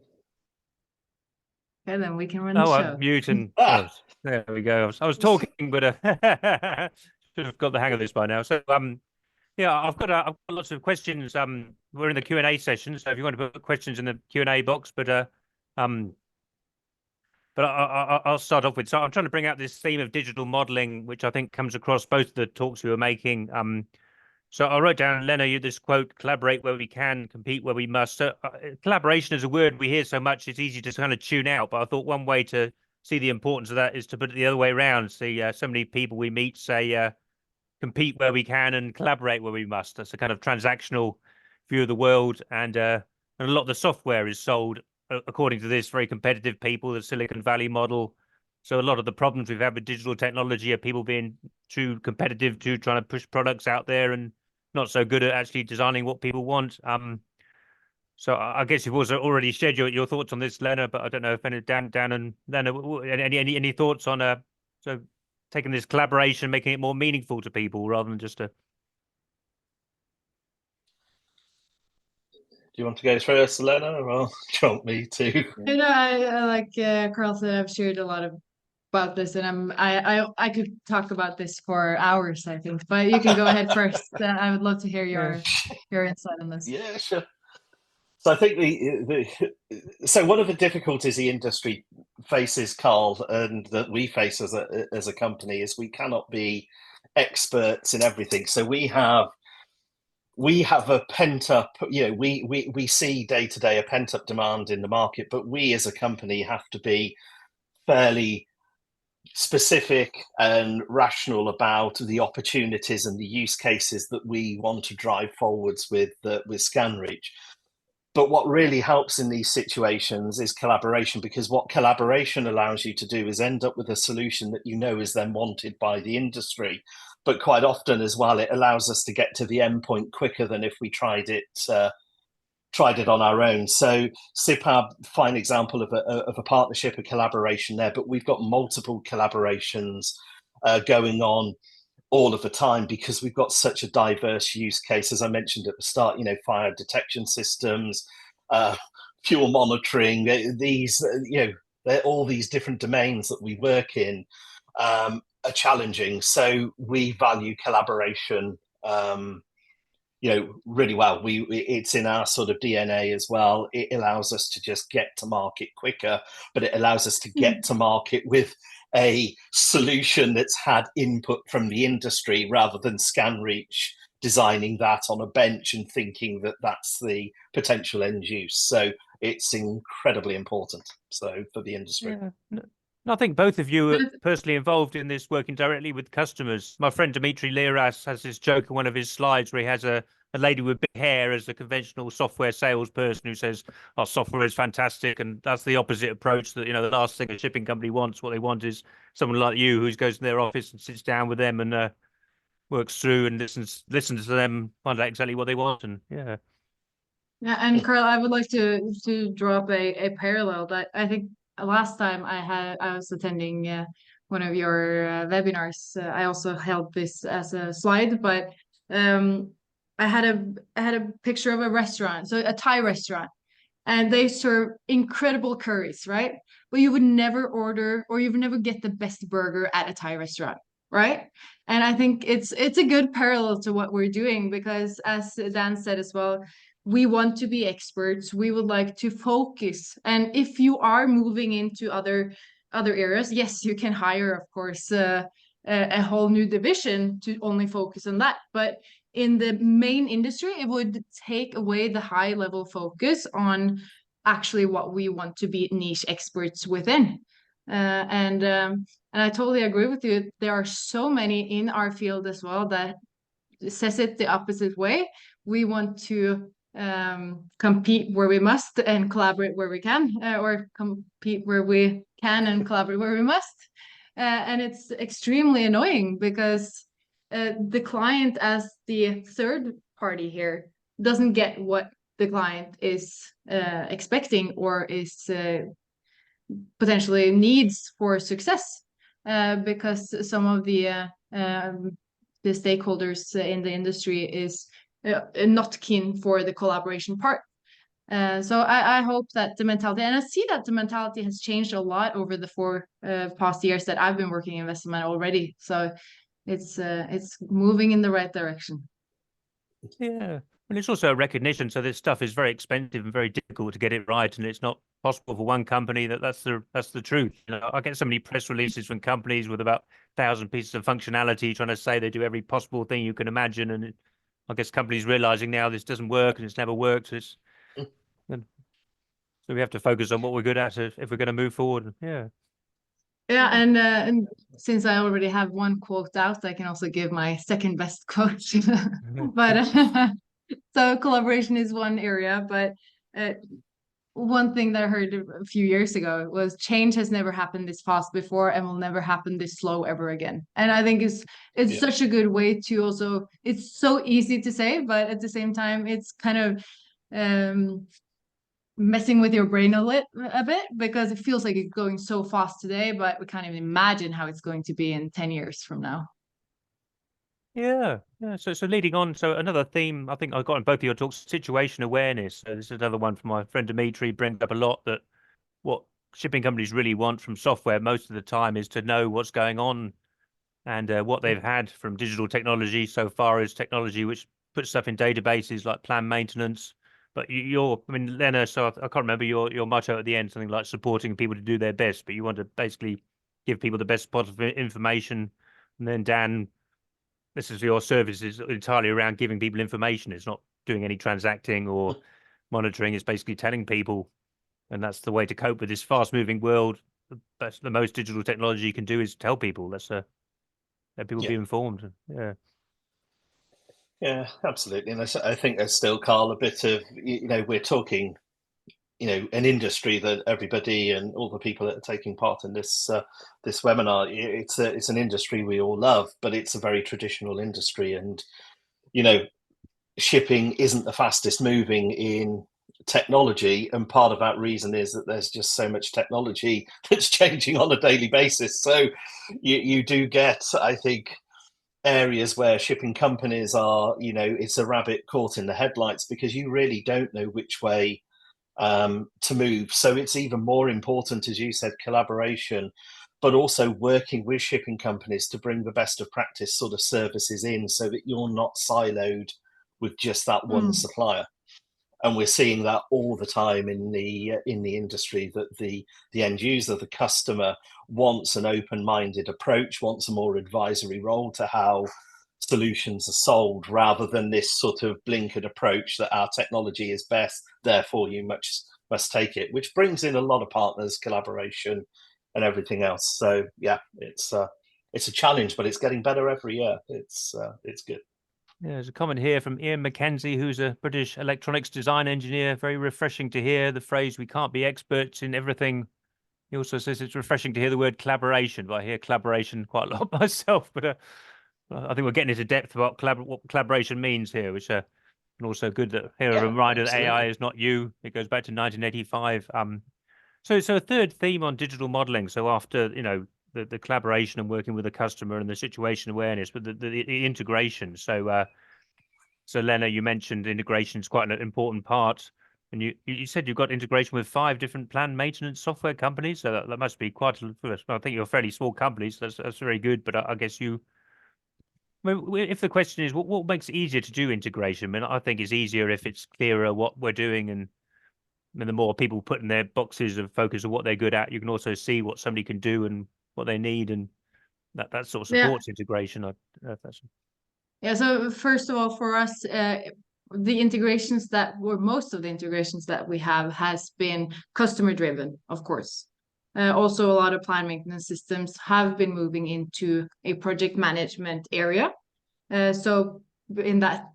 then we can run the Oh, show. I'm muting. Ah! Oh, there we go. I was talking, but should have got the hang of this by now. So, yeah, I've got lots of questions. We're in the Q&A session, so if you want to put questions in the Q&A box, but I'll start off with. So I'm trying to bring out this theme of digital modeling, which I think comes across both the talks we were making. So I wrote down, Lena, you this quote: "Collaborate where we can, compete where we must." So collaboration is a word we hear so much; it's easy to kind of tune out. But I thought one way to see the importance of that is to put it the other way around. See, so many people we meet say, "Compete where we can and collaborate where we must." That's a kind of transactional view of the world, and a lot of the software is sold according to this very competitive people, the Silicon Valley model. So a lot of the problems we've had with digital technology are people being too competitive, too trying to push products out there, and not so good at actually designing what people want. So I guess you've also already shared your thoughts on this, Lena, but I don't know if Dan and Lena, any thoughts on so taking this collaboration, making it more meaningful to people rather than just a... Do you want to go first, Lena, or do you want me to? You know, I like Carl said, I've shared a lot about this, and I could talk about this for hours, I think. But you can go ahead first. I would love to hear your insight on this. Yeah, sure. So I think so one of the difficulties the industry faces, Carl, and that we face as a company is we cannot be experts in everything. So we have a pent up, we see day to day a pent up demand in the market, but we as a company have to be fairly specific and rational about the opportunities and the use cases that we want to drive forwards with ScanReach. But what really helps in these situations is collaboration, because what collaboration allows you to do is end up with a solution that you know is then wanted by the industry. But quite often as well, it allows us to get to the end point quicker than if we tried it on our own. So SIPAB, fine example of a partnership, a collaboration there, but we've got multiple collaborations going on all of the time because we've got such a diverse use case. As I mentioned at the start, fire detection systems, fuel monitoring, these, all these different domains that we work in are challenging. So we value collaboration really well. It's in our sort of DNA as well. It allows us to just get to market quicker, but it allows us to get to market with a solution that's had input from the industry rather than ScanReach designing that on a bench and thinking that that's the potential end use. So it's incredibly important. So for the industry. Yeah. I think both of you are personally involved in this, working directly with customers. My friend Dimitri Liras has this joke in one of his slides where he has a lady with big hair as a conventional software salesperson who says, "Our software is fantastic," and that's the opposite approach. That the last thing a shipping company wants, what they want is someone like you who goes in their office and sits down with them and works through and listens to them, find out exactly what they want, and yeah. Yeah, and Carl, I would like to draw up a parallel that I think last time I was attending one of your webinars. I also held this as a slide, but I had a picture of a restaurant, so a Thai restaurant, and they serve incredible curries, right? But you would never order or you would never get the best burger at a Thai restaurant, right? And I think it's a good parallel to what we're doing because, as Dan said as well, we want to be experts. We would like to focus. And if you are moving into other areas, yes, you can hire, of course, a whole new division to only focus on that. But in the main industry, it would take away the high level focus on actually what we want to be niche experts within. And I totally agree with you. There are so many in our field as well that says it the opposite way. We want to compete where we must and collaborate where we can, or compete where we can and collaborate where we must. And it's extremely annoying because the client, as the third party here, doesn't get what the client is expecting or is potentially needs for success, because some of the the stakeholders in the industry is not keen for the collaboration part. So I hope that the mentality, and I see that the mentality has changed a lot over the 4 past years that I've been working in VesselMan already. So it's moving in the right direction. Yeah, and it's also a recognition. So this stuff is very expensive and very difficult to get it right, and it's not possible for one company that's the truth. You know, I get so many press releases from companies with about 1,000 pieces of functionality trying to say they do every possible thing you can imagine, and I guess companies realizing now this doesn't work and it's never worked. So we have to focus on what we're good at if we're going to move forward. Yeah. Yeah, and since I already have one quote out, I can also give my second best quote. But so collaboration is one area, but one thing that I heard a few years ago was change has never happened this fast before and will never happen this slow ever again. And I think it's such a good way to also, it's so easy to say, but at the same time, it's kind of messing with your brain a bit, because it feels like it's going so fast today, but we can't even imagine how it's going to be in 10 years from now. Yeah. So leading on, so another theme I think I got in both of your talks, situation awareness. So this is another one from my friend Dimitri, brings up a lot that what shipping companies really want from software most of the time is to know what's going on and what they've had from digital technology so far as technology which puts stuff in databases like planned maintenance. But I mean, Lena, so I can't remember your motto at the end, something like supporting people to do their best, but you want to basically give people the best possible information. And then Dan, this is your service is entirely around giving people information. It's not doing any transacting or monitoring. It's basically telling people, and that's the way to cope with this fast-moving world. That's the most digital technology you can do is tell people. Let people be informed. Yeah. Yeah, absolutely. And I think there's still, Carl, a bit of, we're talking, an industry that everybody and all the people that are taking part in this this webinar, it's an industry we all love, but it's a very traditional industry. And, shipping isn't the fastest moving in technology. And part of that reason is that there's just so much technology that's changing on a daily basis. So you do get, I think, areas where shipping companies are, it's a rabbit caught in the headlights because you really don't know which way to move. So it's even more important, as you said, collaboration, but also working with shipping companies to bring the best of practice sort of services in so that you're not siloed with just that one supplier. And we're seeing that all the time in the industry, that the end user, the customer, wants an open-minded approach, wants a more advisory role to how solutions are sold, rather than this sort of blinkered approach that our technology is best, therefore you must take it, which brings in a lot of partners, collaboration, and everything else. So yeah, it's a challenge, but it's getting better every year. It's good. Yeah, there's a comment here from Ian Mackenzie, who's a British electronics design engineer. Very refreshing to hear the phrase, we can't be experts in everything. He also says it's refreshing to hear the word collaboration, but I hear collaboration quite a lot myself. But I think we're getting into depth about what collaboration means here, which and also good that here a reminder that AI is not you. It goes back to 1985. So a third theme on digital modeling. So after, the collaboration and working with the customer and the situation awareness, but the integration. So Lena, you mentioned integration is quite an important part, and you said you've got integration with 5 different planned maintenance software companies. So that must be quite. I think you're a fairly small company, so that's very good. But I guess you. I mean, if the question is what makes it easier to do integration, I mean, I think it's easier if it's clearer what we're doing, and the more people put in their boxes of focus of what they're good at, you can also see what somebody can do and what they need, and that sort of supports integration. Yeah, so first of all, for us, most of the integrations that we have has been customer driven, of course. Also, a lot of planned maintenance systems have been moving into a project management area. So in that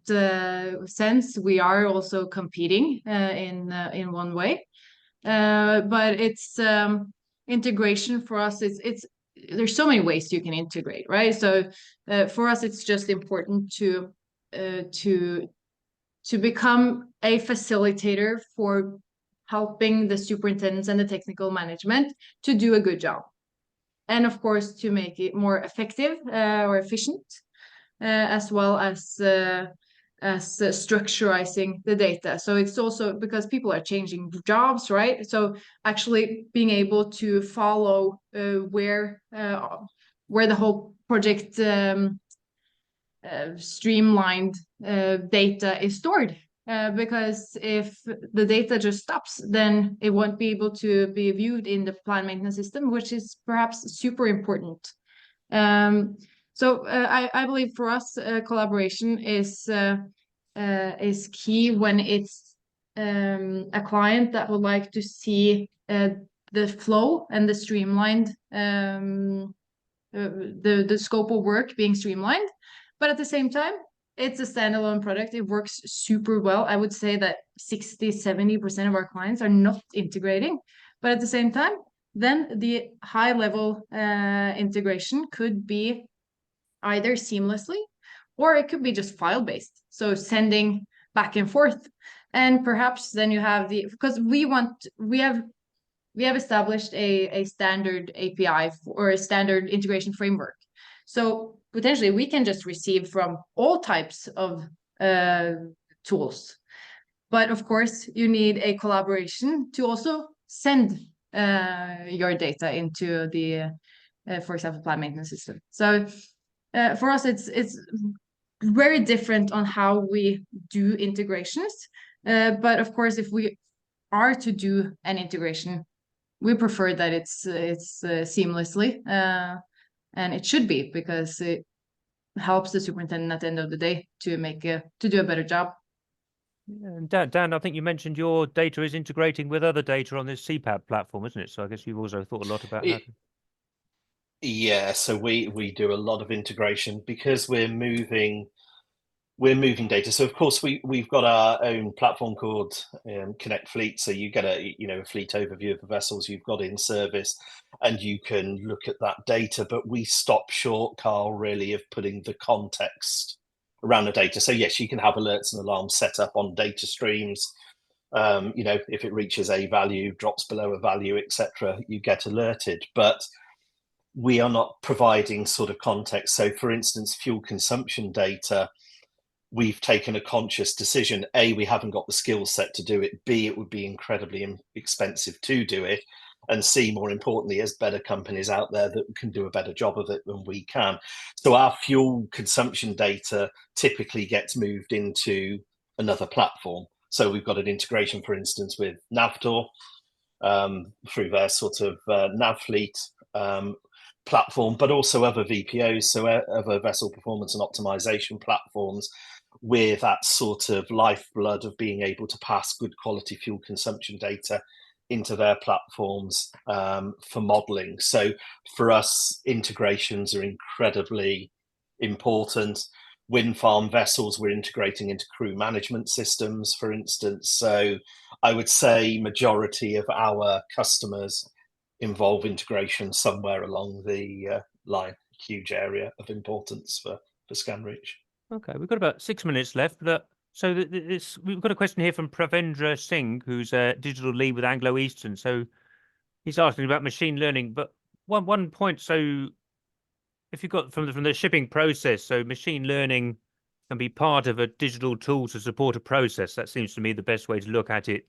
sense, we are also competing in one way. But it's integration for us. There's so many ways you can integrate, right? So for us, it's just important to become a facilitator for helping the superintendents and the technical management to do a good job, and of course to make it more effective or efficient. as well as structurizing the data. So it's also because people are changing jobs, right? So actually being able to follow where the whole project streamlined data is stored. Because if the data just stops, then it won't be able to be viewed in the plan maintenance system, which is perhaps super important. So I believe for us, collaboration is key when it's a client that would like to see the flow and the streamlined the scope of work being streamlined, but at the same time, it's a standalone product. It works super well. I would say that 60-70% of our clients are not integrating, but at the same time, then the high level integration could be either seamlessly or it could be just file based. So sending back and forth. And perhaps then you have because we have established a standard API or a standard integration framework. So potentially we can just receive from all types of tools. But of course, you need a collaboration to also send your data into the, for example, plan maintenance system. So for us, it's very different on how we do integrations. But of course, if we are to do an integration, we prefer that it's seamlessly, and it should be because it helps the superintendent at the end of the day to do a better job. Yeah, and Dan, I think you mentioned your data is integrating with other data on this CPAP platform, isn't it? So I guess you've also thought a lot about how to... Yeah, so we do a lot of integration because we're moving data. So of course we've got our own platform called Connect Fleet. So you get a fleet overview of the vessels you've got in service, and you can look at that data. But we stop short, Carl, really of putting the context around the data. So yes, you can have alerts and alarms set up on data streams. If it reaches a value, drops below a value, etc., you get alerted. But we are not providing sort of context. So for instance, fuel consumption data, we've taken a conscious decision. A, we haven't got the skill set to do it. B, it would be incredibly expensive to do it. And C, more importantly, there's better companies out there that can do a better job of it than we can. So our fuel consumption data typically gets moved into another platform. So we've got an integration, for instance, with Navtor through their sort of NavFleet platform, but also other VPOs, so other vessel performance and optimization platforms, with that sort of lifeblood of being able to pass good quality fuel consumption data into their platforms for modeling. So for us, integrations are incredibly important. Wind farm vessels, we're integrating into crew management systems, for instance. So I would say majority of our customers involve integration somewhere along the line. Huge area of importance for ScanReach. Okay, we've got about 6 minutes left. But so we've got a question here from Pravendra Singh, who's a digital lead with Anglo Eastern. So he's asking about machine learning. But one point, so if you've got from the shipping process, so machine learning can be part of a digital tool to support a process. That seems to me the best way to look at it.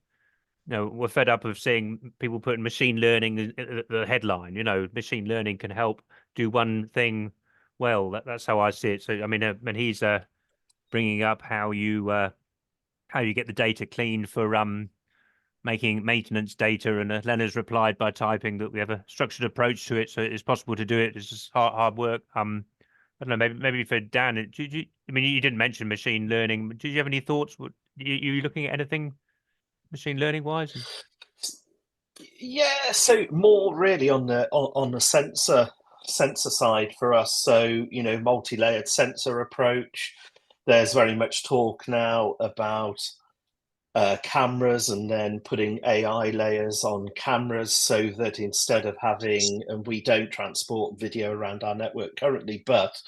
We're fed up of seeing people putting machine learning at the headline. Machine learning can help do one thing well. That's how I see it. So I mean, when he's bringing up how you get the data cleaned for making maintenance data, and Lena's replied by typing that we have a structured approach to it, so it's possible to do it. It's just hard work. I don't know. Maybe for Dan, I mean, you didn't mention machine learning. Did you have any thoughts? You looking at anything machine learning wise? Yeah, so more really on the sensor side for us. So multi-layered sensor approach. There's very much talk now about cameras and then putting AI layers on cameras, so that instead of having, and we don't transport video around our network currently, but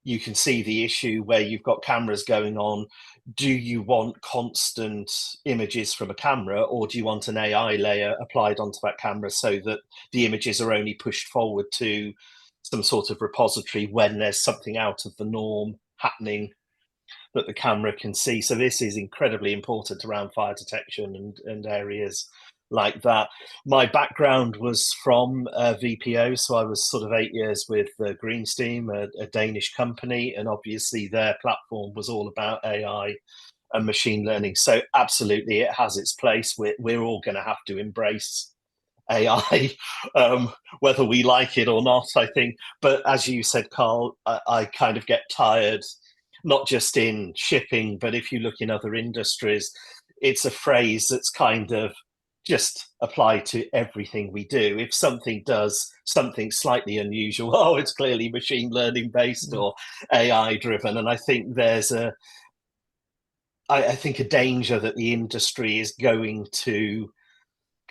you can see the issue where you've got cameras going on. Do you want constant images from a camera, or do you want an AI layer applied onto that camera so that the images are only pushed forward to some sort of repository when there's something out of the norm happening that the camera can see. So this is incredibly important around fire detection and areas like that. My background was from VPO, so I was sort of 8 years with Greensteam, a Danish company, and obviously their platform was all about AI and machine learning. So absolutely, it has its place. We're all going to have to embrace AI, whether we like it or not, I think. But as you said, Carl, I kind of get tired, not just in shipping, but if you look in other industries, it's a phrase that's kind of just applied to everything we do. If something does something slightly unusual, oh, it's clearly machine learning based or AI driven. And I think there's I think a danger that the industry is going to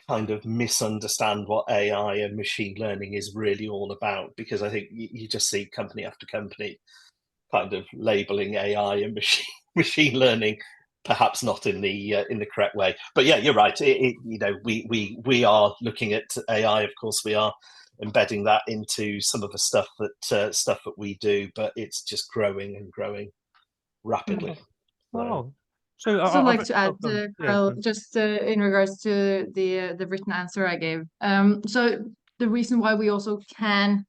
kind of misunderstand what AI and machine learning is really all about, because I think you just see company after company kind of labeling AI and machine learning, perhaps not in the correct way. But yeah, you're right. We are looking at AI. Of course, we are embedding that into some of the stuff that we do, but it's just growing and growing rapidly. Wow. So Also like to add, Carl, yeah. just in regards to the written answer I gave. So the reason why we also can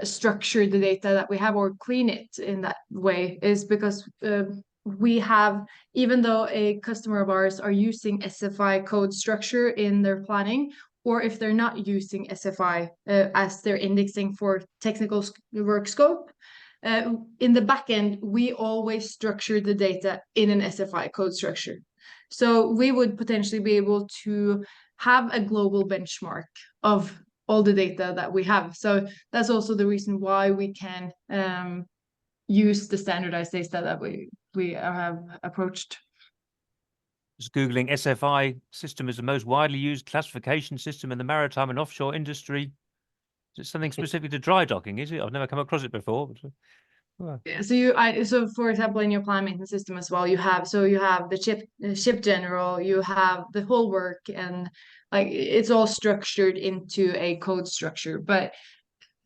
structure the data that we have or clean it in that way is because we have, even though a customer of ours are using SFI code structure in their planning, or if they're not using SFI as their indexing for technical work scope, in the back end, we always structure the data in an SFI code structure. So we would potentially be able to have a global benchmark of all the data that we have. So that's also the reason why we can use the standardized data that we have approached. Just Googling SFI system is the most widely used classification system in the maritime and offshore industry. Is it something specific to dry docking, is it? I've never come across it before. But, yeah, so for example, in your plan maintenance system as well, you have the ship general, you have the whole work, and like it's all structured into a code structure. But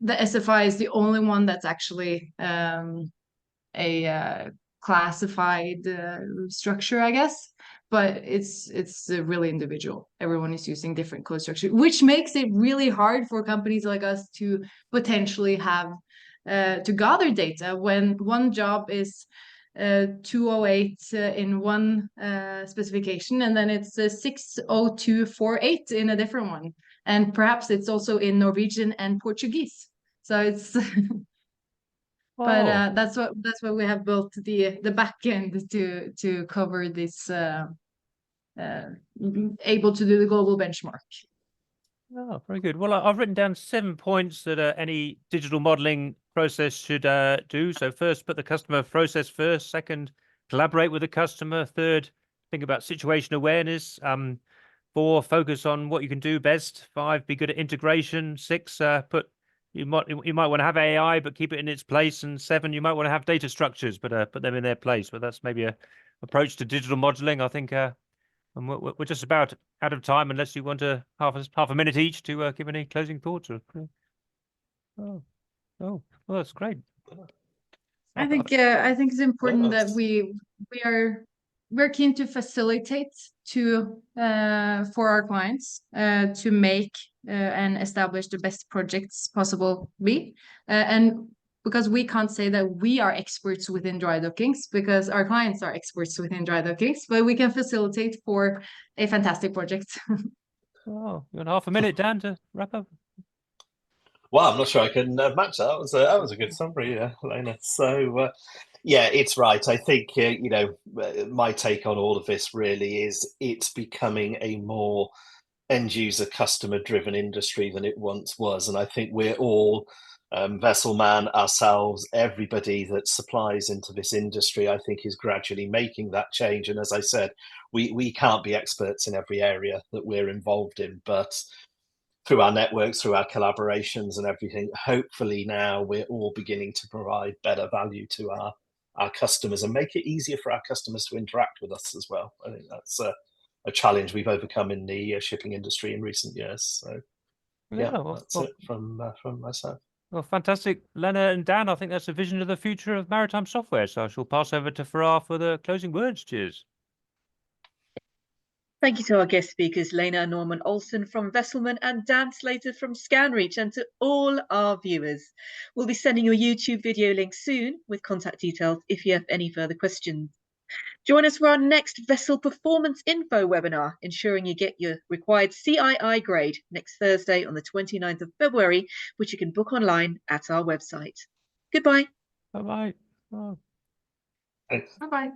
the SFI is the only one that's actually a classified structure, I guess. But it's really individual. Everyone is using different code structure, which makes it really hard for companies like us to potentially have to gather data when one job is 208 in one specification, and then it's 60248 in a different one, and perhaps it's also in Norwegian and Portuguese. So it's but that's what we have built the back end to cover this, able to do the global benchmark. Oh, very good. Well, I've written down 7 points that any digital modeling process should do. So first, put the customer process first. Second, collaborate with the customer. Third, think about situation awareness. 4, focus on what you can do best. 5, be good at integration. 6, you might want to have AI, but keep it in its place. And 7, you might want to have data structures, but put them in their place. But that's maybe a approach to digital modeling, I think. And we're just about out of time, unless you want to half a minute each to give any closing thoughts. Oh, well, that's great. I think it's important that we're keen to facilitate for our clients to make and establish the best projects possible and because we can't say that we are experts within dry dockings, because our clients are experts within dry dockings, but we can facilitate for a fantastic project. Oh, you want half a minute, Dan, to wrap up? Well, I'm not sure I can match that. That was a good summary, Lena. So, yeah, it's right. I think my take on all of this really is it's becoming a more end user customer driven industry than it once was, and I think we're all VesselMan, ourselves, everybody that supplies into this industry, I think is gradually making that change. And as I said, we can't be experts in every area that we're involved in, but through our networks, through our collaborations and everything, hopefully now we're all beginning to provide better value to our customers and make it easier for our customers to interact with us as well. I think that's a challenge we've overcome in the shipping industry in recent years. So Yeah, well, that's it from myself. well, fantastic. Lena and Dan, I think that's a vision of the future of maritime software. So I shall pass over to Farah for the closing words. Cheers. Thank you to our guest speakers, Lena Norman Olsen from VesselMan and Dan Slater from ScanReach, and to all our viewers. We'll be sending you a YouTube video link soon with contact details if you have any further questions. Join us for our next Vessel Performance Info webinar, ensuring you get your required CII grade next Thursday on the 29th of February, which you can book online at our website. Goodbye. Bye-bye. Oh. Thanks. Bye-bye.